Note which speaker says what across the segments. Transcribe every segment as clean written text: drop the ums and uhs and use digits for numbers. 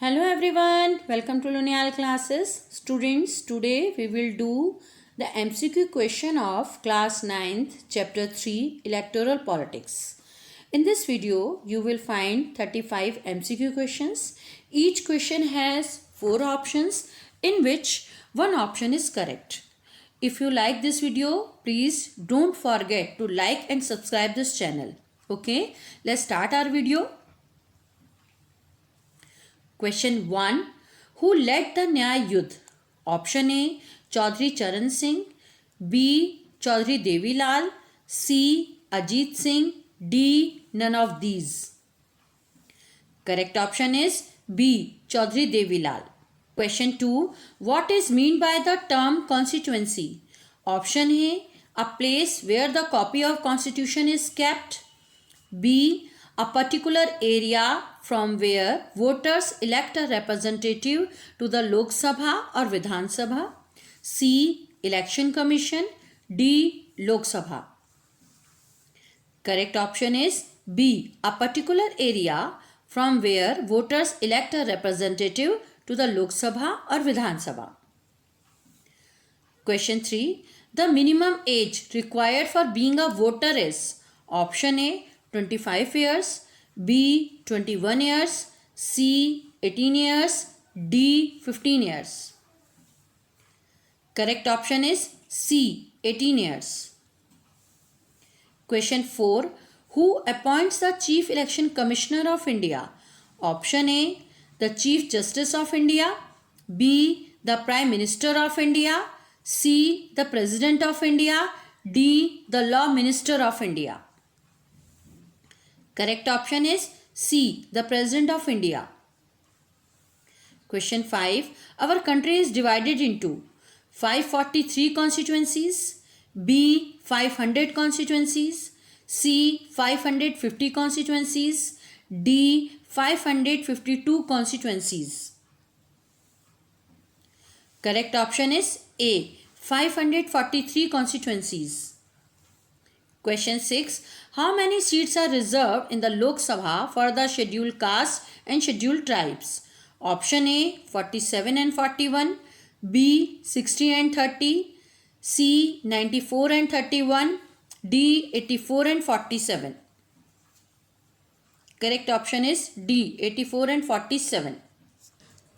Speaker 1: Hello everyone, welcome to Lunyal classes. Students, today we will do the MCQ question of class 9th chapter 3 electoral politics. In this video, you will find 35 MCQ questions. Each question has 4 options in which one option is correct. If you like this video, please don't forget to like and subscribe this channel. Okay, let's start our video. Question 1. Who led the Nyay Yudh? Option A. Chaudhry Charan Singh. B. Chaudhry Devilal. C. Ajit Singh. D. None of these. Correct option is B. Chaudhry Devilal. Question 2. What is meant by the term constituency? Option A. A place where the copy of constitution is kept. B. A particular area from where voters elect a representative to the Lok Sabha or Vidhan Sabha. C. Election Commission. D. Lok Sabha. Correct option is B. A particular area from where voters elect a representative to the Lok Sabha or Vidhan Sabha. Question 3. The minimum age required for being a voter is option A. 25 years, B. 21 years, C. 18 years, D. 15 years. Correct option is C. 18 years. Question 4. Who appoints the Chief Election Commissioner of India? Option A. The Chief Justice of India, B. The Prime Minister of India, C. The President of India, D. The Law Minister of India. Correct option is C. The President of India. Question 5. Our country is divided into 543 constituencies, B. 500 constituencies, C. 550 constituencies, D. 552 constituencies. Correct option is A. 543 constituencies. Question 6. How many seats are reserved in the Lok Sabha for the scheduled castes and scheduled tribes? Option A. 47 and 41, B. 60 and 30, C. 94 and 31, D. 84 and 47. Correct option is D. 84 and 47.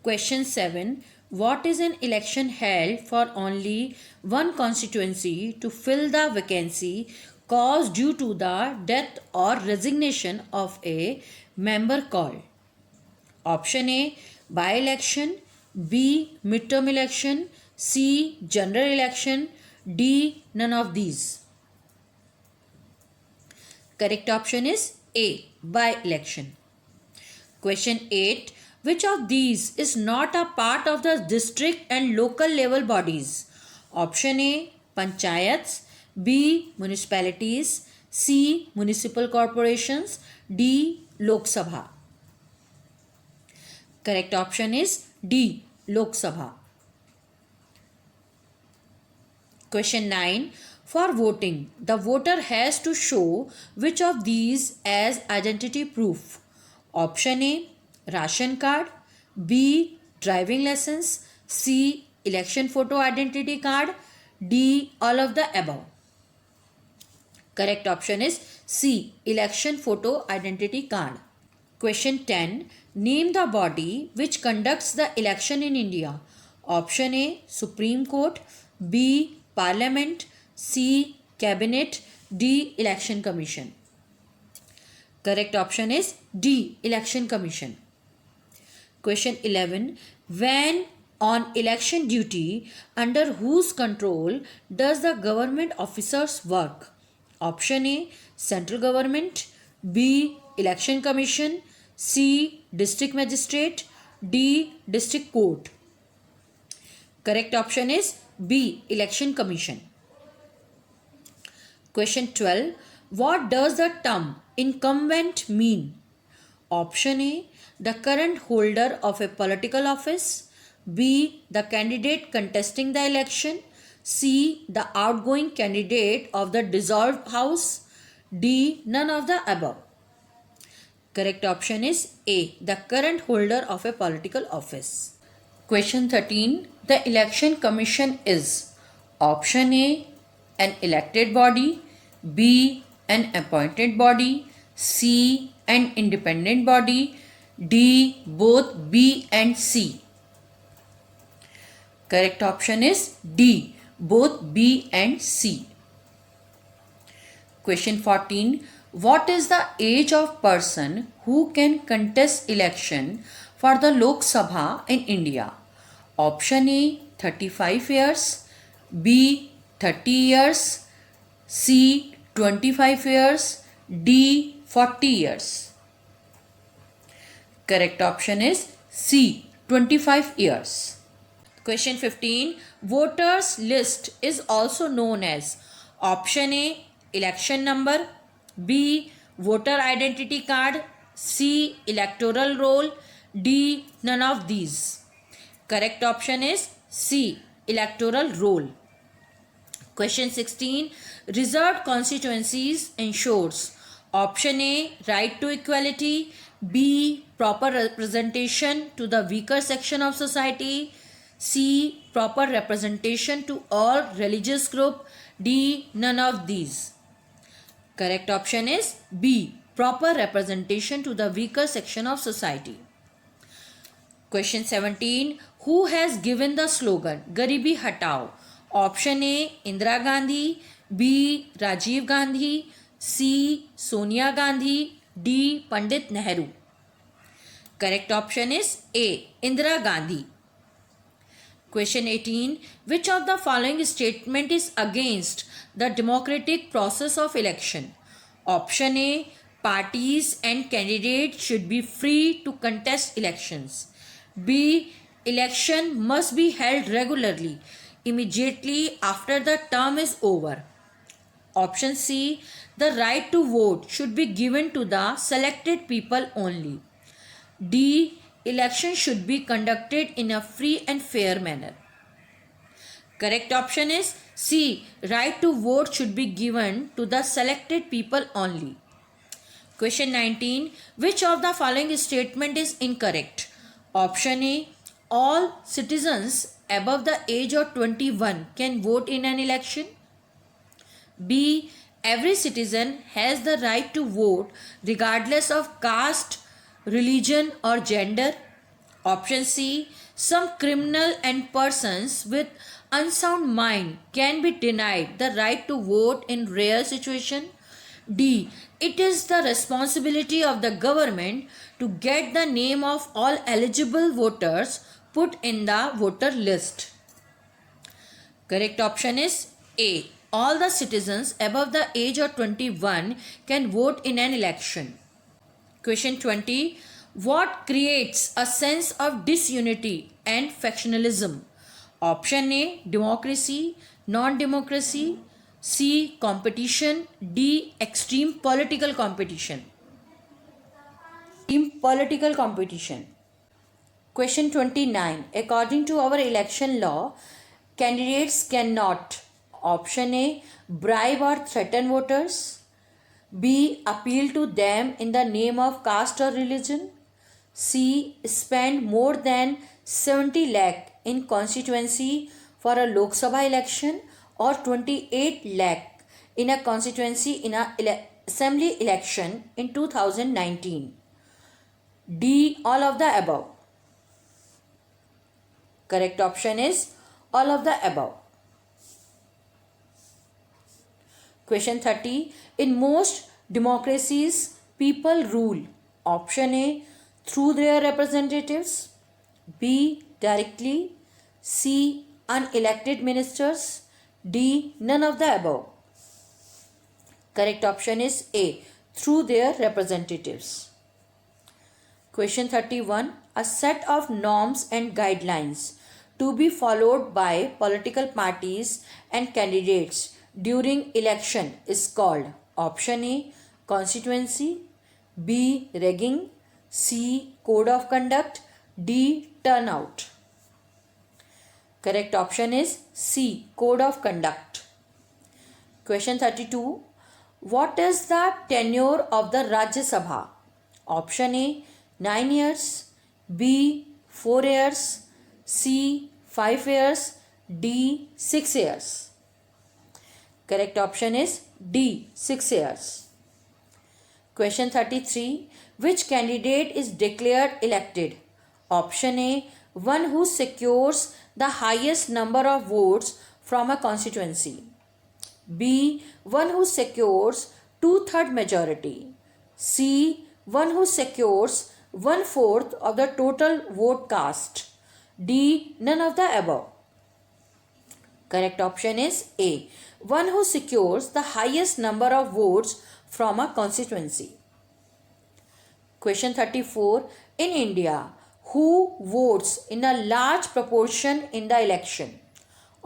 Speaker 1: Question 7. What is an election held for only one constituency to fill the vacancy caused due to the death or resignation of a member called? Option A. By-election, B. Midterm election, C. General election, D. None of these. Correct option is A. By-election. Question 8. Which of these is not a part of the district and local level bodies? Option A. Panchayats, B. Municipalities, C. Municipal corporations, D. Lok Sabha. Correct option is D. Lok Sabha. Question 9. For voting, the voter has to show which of these as identity proof? Option A. Ration card, B. Driving license, C. Election photo identity card, D. All of the above. Correct option is C. Election photo identity card. Question 10. Name the body which conducts the election in India. Option A. Supreme Court, B. Parliament, C. Cabinet, D. Election Commission. Correct option is D. Election Commission. Question 11. When on election duty, under whose control does the government officers work? Option A. Central government, B. Election Commission, C. District Magistrate, D. District Court. Correct option is B. Election Commission. Question 12. What does the term incumbent mean? Option A. The current holder of a political office, B. The candidate contesting the election, C. The outgoing candidate of the dissolved house, D. None of the above. Correct option is A, the current holder of a political office. Question 13. The election commission is option A, an elected body, B, an appointed body, C, an independent body, D, both B and C. Correct option is D, both B and C. Question 14. What is the age of person who can contest election for the Lok Sabha in India? Option A, 35 years, B, 30 years, C, 25 years, D, 40 years. Correct option is C, 25 years. Question 15. Voters list is also known as option A, election number, B, voter identity card, C, electoral roll, D, none of these. Correct option is C, electoral roll. Question 16. Reserved constituencies ensures option A, right to equality, B, proper representation to the weaker section of society, C, proper representation to all religious group, D, none of these. Correct option is B, proper representation to the weaker section of society. Question 17. Who has given the slogan Garibi Hatao? Option A, Indira Gandhi, B, Rajiv Gandhi, C, Sonia Gandhi, D, Pandit Nehru. Correct option is A, Indira Gandhi. Question 18. Which of the following statement is against the democratic process of election? Option A, parties and candidates should be free to contest elections. B, election must be held regularly immediately after the term is over. Option C, the right to vote should be given to the selected people only. D, election should be conducted in a free and fair manner. Correct option is C, right to vote should be given to the selected people only. Question 19. Which of the following statement is incorrect? Option A, all citizens above the age of 21 can vote in an election. B, every citizen has the right to vote regardless of caste, religion or gender. Option C, some criminal and persons with unsound mind can be denied the right to vote in rare situation. D, it is the responsibility of the government to get the name of all eligible voters put in the voter list. Correct option is A, all the citizens above the age of 21 can vote in an election. Question 20. What creates a sense of disunity and factionalism? Option A, democracy, non-democracy, C, competition, D, extreme political competition. Extreme political competition. Question 29. According to our election law, candidates cannot option A, bribe or threaten voters, B, appeal to them in the name of caste or religion, C, spend more than 70 lakh in constituency for a Lok Sabha election or 28 lakh in a constituency in a assembly election in 2019. D, all of the above. Correct option is all of the above. Question 30. In most democracies, people rule. Option A, through their representatives, B, directly, C, unelected ministers, D, none of the above. Correct option is A, through their representatives. Question 31. A set of norms and guidelines to be followed by political parties and candidates during election is called option A, constituency, B, rigging, C, code of conduct, D, turnout. Correct option is C, code of conduct. Question 32. What is the tenure of the Rajya Sabha? Option A 9 years, B 4 years, C 5 years, D 6 years. Correct option is D 6 years. Question 33. Which candidate is declared elected? Option A one who secures the highest number of votes from a constituency. B one who secures 2/3 majority. C one who secures 1/4 of the total vote cast. D none of the above. Correct option is A one who secures the highest number of votes from a constituency. Question 34. In India, who votes in a large proportion in the election?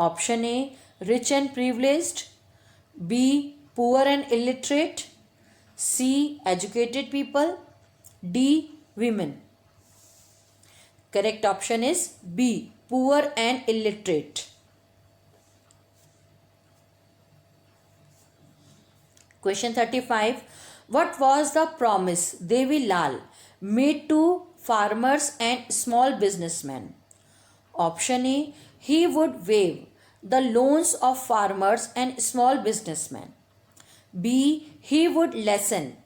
Speaker 1: Option A rich and privileged, B poor and illiterate, C educated people, D women. Correct option is B poor and illiterate. Question 35. What was the promise Devi Lal made to farmers and small businessmen? Option A he would waive the loans of farmers and small businessmen. B he would lessen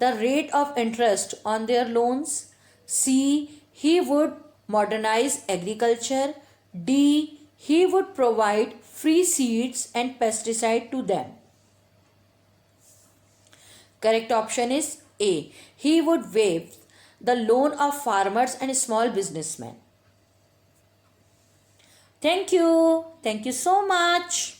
Speaker 1: the rate of interest on their loans. C he would modernize agriculture. D he would provide free seeds and pesticide to them. Correct option is A. He would waive the loan of farmers and small businessmen. Thank you. Thank you so much.